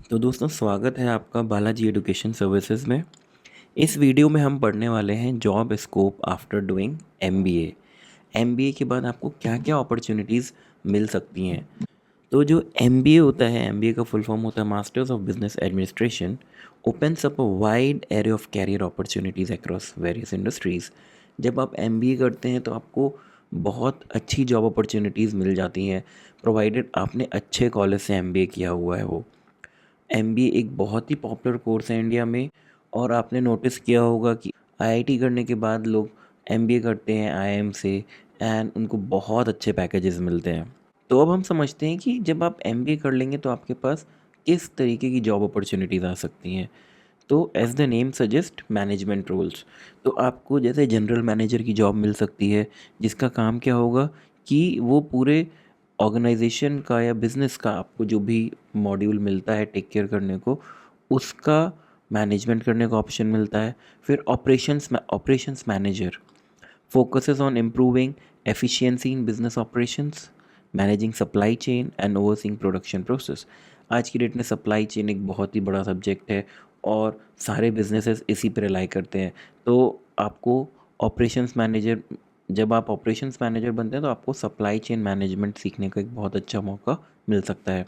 तो दोस्तों स्वागत है आपका बालाजी एजुकेशन सर्विसेज में। इस वीडियो में हम पढ़ने वाले हैं job scope after doing MBA. MBA के बाद आपको क्या क्या अपॉर्चुनिटीज़ मिल सकती हैं। तो जो एमबीए होता है, एमबीए का फुल फॉर्म होता है masters of business administration, opens up a wide array of career opportunities across various industries. जब आप एमबीए करते हैं तो आपको बहुत अच्छी जॉब अपॉर्चुनिटीज़ मिल जाती हैं, प्रोवाइडेड आपने अच्छे कॉलेज से एमबीए किया हुआ है। वो एमबीए एक बहुत ही पॉपुलर कोर्स है इंडिया में। और आपने नोटिस किया होगा कि आईआईटी करने के बाद लोग एमबीए करते हैं आईआईएम से, एंड उनको बहुत अच्छे पैकेजेस मिलते हैं। तो अब हम समझते हैं कि जब आप एमबीए कर लेंगे तो आपके पास किस तरीके की जॉब अपॉर्चुनिटीज़ आ सकती हैं। तो as the name suggest management roles. तो आपको जैसे जनरल मैनेजर की जॉब मिल सकती है, जिसका काम क्या होगा कि वो पूरे ऑर्गेनाइजेशन का या बिजनेस का आपको जो भी मॉड्यूल मिलता है टेक केयर करने को, उसका मैनेजमेंट करने का ऑप्शन मिलता है। फिर operations manager focuses on improving efficiency in business operations, managing supply chain and overseeing production process। आज की डेट में सप्लाई चेन एक बहुत ही बड़ा सब्जेक्ट है और सारे बिजनेसेस इसी पर रिलाई करते हैं। तो आपको ऑपरेशंस मैनेजर जब आप ऑपरेशंस मैनेजर बनते हैं तो आपको सप्लाई चेन मैनेजमेंट सीखने का एक बहुत अच्छा मौका मिल सकता है।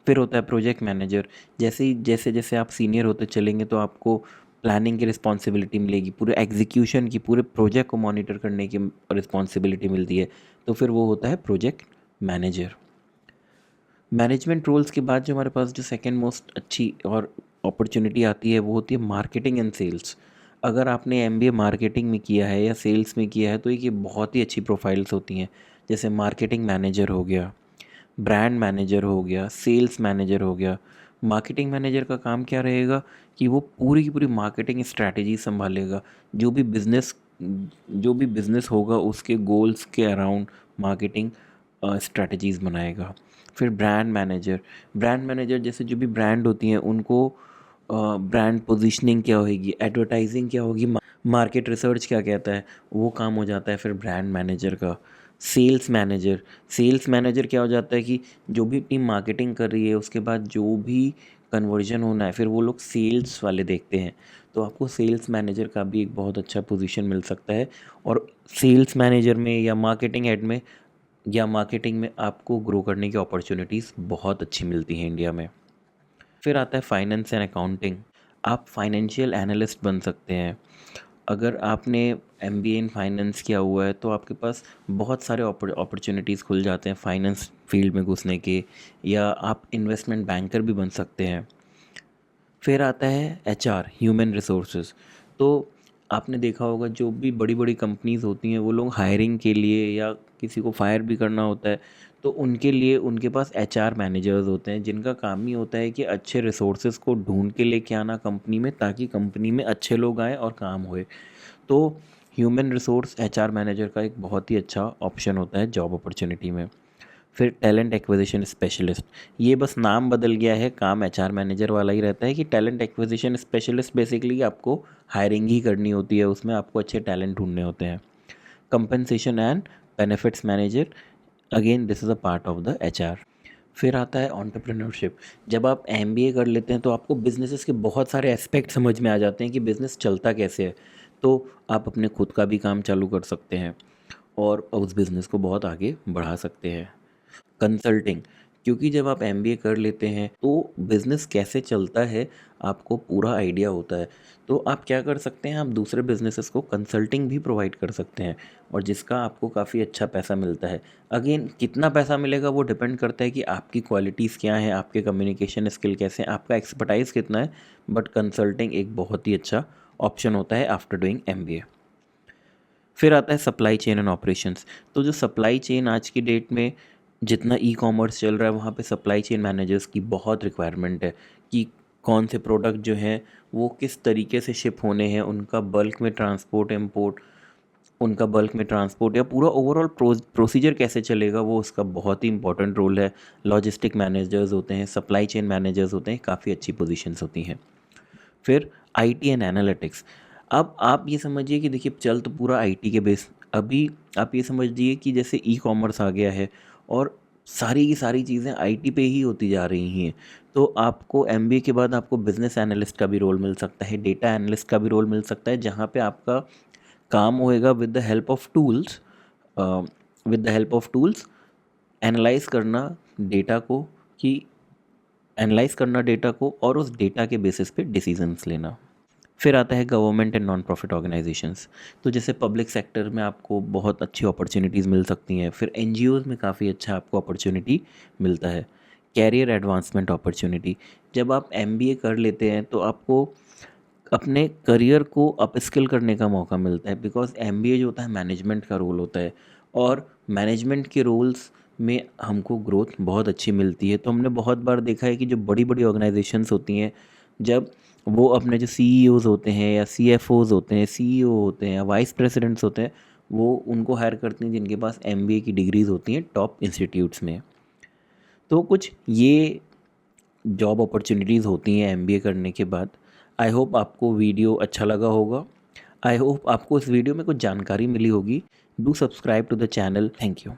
फिर होता है प्रोजेक्ट मैनेजर। जैसे जैसे आप सीनियर होते चलेंगे तो आपको प्लानिंग की रिस्पॉन्सिबिलिटी मिलेगी, पूरे एग्जीक्यूशन की, पूरे प्रोजेक्ट को मॉनिटर करने की रिस्पॉन्सिबिलिटी मिलती है। तो फिर वो होता है प्रोजेक्ट मैनेजर। मैनेजमेंट रोल्स के बाद जो हमारे पास जो सेकंड मोस्ट अच्छी और अपॉर्चुनिटी आती है वो होती है मार्केटिंग एंड सेल्स। अगर आपने एमबीए मार्केटिंग में किया है या सेल्स में किया है तो ये बहुत ही अच्छी प्रोफाइल्स होती हैं। जैसे मार्केटिंग मैनेजर हो गया, ब्रांड मैनेजर हो गया, सेल्स मैनेजर हो गया। मार्केटिंग मैनेजर का काम क्या रहेगा कि वो पूरी की पूरी मार्केटिंग स्ट्रैटेजी संभालेगा। जो भी बिज़नेस जो भी बिज़नेस होगा उसके गोल्स के अराउंड मार्केटिंग स्ट्रैटेजीज़ बनाएगा। फिर ब्रांड मैनेजर जैसे जो भी ब्रांड होती हैं उनको ब्रांड पोजीशनिंग क्या होगी, एडवर्टाइजिंग क्या होगी, मार्केट रिसर्च क्या कहता है, वो काम हो जाता है फिर ब्रांड मैनेजर का। सेल्स मैनेजर क्या हो जाता है कि जो भी टीम मार्केटिंग कर रही है उसके बाद जो भी कन्वर्जन होना है फिर वो लोग सेल्स वाले देखते हैं। तो आपको सेल्स मैनेजर का भी एक बहुत अच्छा पोजीशन मिल सकता है। और सेल्स मैनेजर में या मार्केटिंग में आपको ग्रो करने की अपॉर्चुनिटीज़ बहुत अच्छी मिलती हैं इंडिया में। फिर आता है फाइनेंस एंड अकाउंटिंग। आप फाइनेंशियल एनालिस्ट बन सकते हैं। अगर आपने एमबीए इन फाइनेंस किया हुआ है तो आपके पास बहुत सारे अपॉर्चुनिटीज़ खुल जाते हैं फाइनेंस फील्ड में घुसने के, या आप इन्वेस्टमेंट बैंकर भी बन सकते हैं। फिर आता है एचआर, ह्यूमन रिसोर्सेज। तो आपने देखा होगा जो भी बड़ी बड़ी कंपनीज होती हैं वो लोग हायरिंग के लिए या किसी को फायर भी करना होता है तो उनके लिए उनके पास एचआर मैनेजर्स होते हैं, जिनका काम ही होता है कि अच्छे रिसोर्सेज को ढूंढ के लेके आना कंपनी में, ताकि कंपनी में अच्छे लोग आएँ और काम होए। तो ह्यूमन रिसोर्स एचआर मैनेजर का एक बहुत ही अच्छा ऑप्शन होता है जॉब अपॉर्चुनिटी में। फिर टैलेंट एक्विजिशन स्पेशलिस्ट, ये बस नाम बदल गया है, काम एचआर मैनेजर वाला ही रहता है कि टैलेंट एक्विजिशन स्पेशलिस्ट बेसिकली आपको हायरिंग ही करनी होती है, उसमें आपको अच्छे टैलेंट ढूंढने होते हैं। Compensation and benefits manager, again this is a part of the HR. फिर आता है एंटरप्रेन्योरशिप। जब आप एमबीए कर लेते हैं तो आपको बिजनेसेस के बहुत सारे एस्पेक्ट समझ में आ जाते हैं कि बिज़नेस चलता कैसे है। तो आप अपने खुद का भी काम चालू कर सकते हैं और उस बिज़नेस को बहुत आगे बढ़ा सकते हैं। कंसल्टिंग, क्योंकि जब आप एमबीए कर लेते हैं तो बिज़नेस कैसे चलता है आपको पूरा आइडिया होता है। तो आप क्या कर सकते हैं, आप दूसरे बिजनेसेस को कंसल्टिंग भी प्रोवाइड कर सकते हैं और जिसका आपको काफ़ी अच्छा पैसा मिलता है। अगेन कितना पैसा मिलेगा वो डिपेंड करता है कि आपकी क्वालिटीज़ क्या हैं, आपके कम्युनिकेशन स्किल कैसे हैं, आपका एक्सपर्टाइज कितना है। बट कंसल्टिंग एक बहुत ही अच्छा ऑप्शन होता है आफ्टर डूइंग एमबीए। फिर आता है सप्लाई चेन एंड ऑपरेशंस। तो जो सप्लाई चेन आज की डेट में जितना ई कॉमर्स चल रहा है वहाँ पे सप्लाई चेन मैनेजर्स की बहुत रिक्वायरमेंट है कि कौन से प्रोडक्ट जो हैं वो किस तरीके से शिप होने हैं, उनका बल्क में ट्रांसपोर्ट या पूरा ओवरऑल प्रोसीजर कैसे चलेगा, वो उसका बहुत ही इंपॉर्टेंट रोल है। लॉजिस्टिक मैनेजर्स होते हैं, सप्लाई चेन मैनेजर्स होते हैं, काफ़ी अच्छी पोजीशंस होती हैं। फिर आईटी एंड एनालिटिक्स। अब आप ये समझिए कि देखिए चल तो पूरा आईटी के बेस, अभी आप ये समझ लीजिए कि जैसे ई कॉमर्स आ गया है और सारी की सारी चीज़ें आईटी पे ही होती जा रही हैं। तो आपको एमबीए के बाद आपको बिजनेस एनालिस्ट का भी रोल मिल सकता है, डेटा एनालिस्ट का भी रोल मिल सकता है, जहाँ पे आपका काम होएगा with the help of tools, with the help of tools analyse करना डेटा को, कि एनालाइज करना डेटा को और उस डेटा के बेसिस पे डिसीजंस लेना। फिर आता है government and non profit organisations. तो जैसे पब्लिक सेक्टर में आपको बहुत अच्छी अपॉर्चुनिटीज़ मिल सकती हैं, फिर एनजीओज़ में काफ़ी अच्छा आपको अपॉर्चुनिटी मिलता है। कैरियर एडवांसमेंट अपॉर्चुनिटी, जब आप एमबीए कर लेते हैं तो आपको अपने करियर को अपस्किल करने का मौका मिलता है, बिकॉज एमबीए जो होता है मैनेजमेंट का रोल होता है, और मैनेजमेंट के रोल्स में हमको ग्रोथ बहुत अच्छी मिलती है। तो हमने बहुत बार देखा है कि जो बड़ी बड़ी ऑर्गेनाइजेशंस होती हैं, जब वो अपने जो सीईओज़ होते हैं या सीएफओज़ होते हैं, सीईओ होते हैं या वाइस प्रेसिडेंट्स होते हैं, वो उनको हायर करते हैं जिनके पास एमबीए की डिग्रीज़ होती हैं टॉप इंस्टीट्यूट्स में। तो कुछ ये जॉब अपॉर्चुनिटीज़ होती हैं एमबीए करने के बाद। आई होप आपको वीडियो अच्छा लगा होगा। आई होप आपको इस वीडियो में कुछ जानकारी मिली होगी। Do subscribe to the channel. Thank you.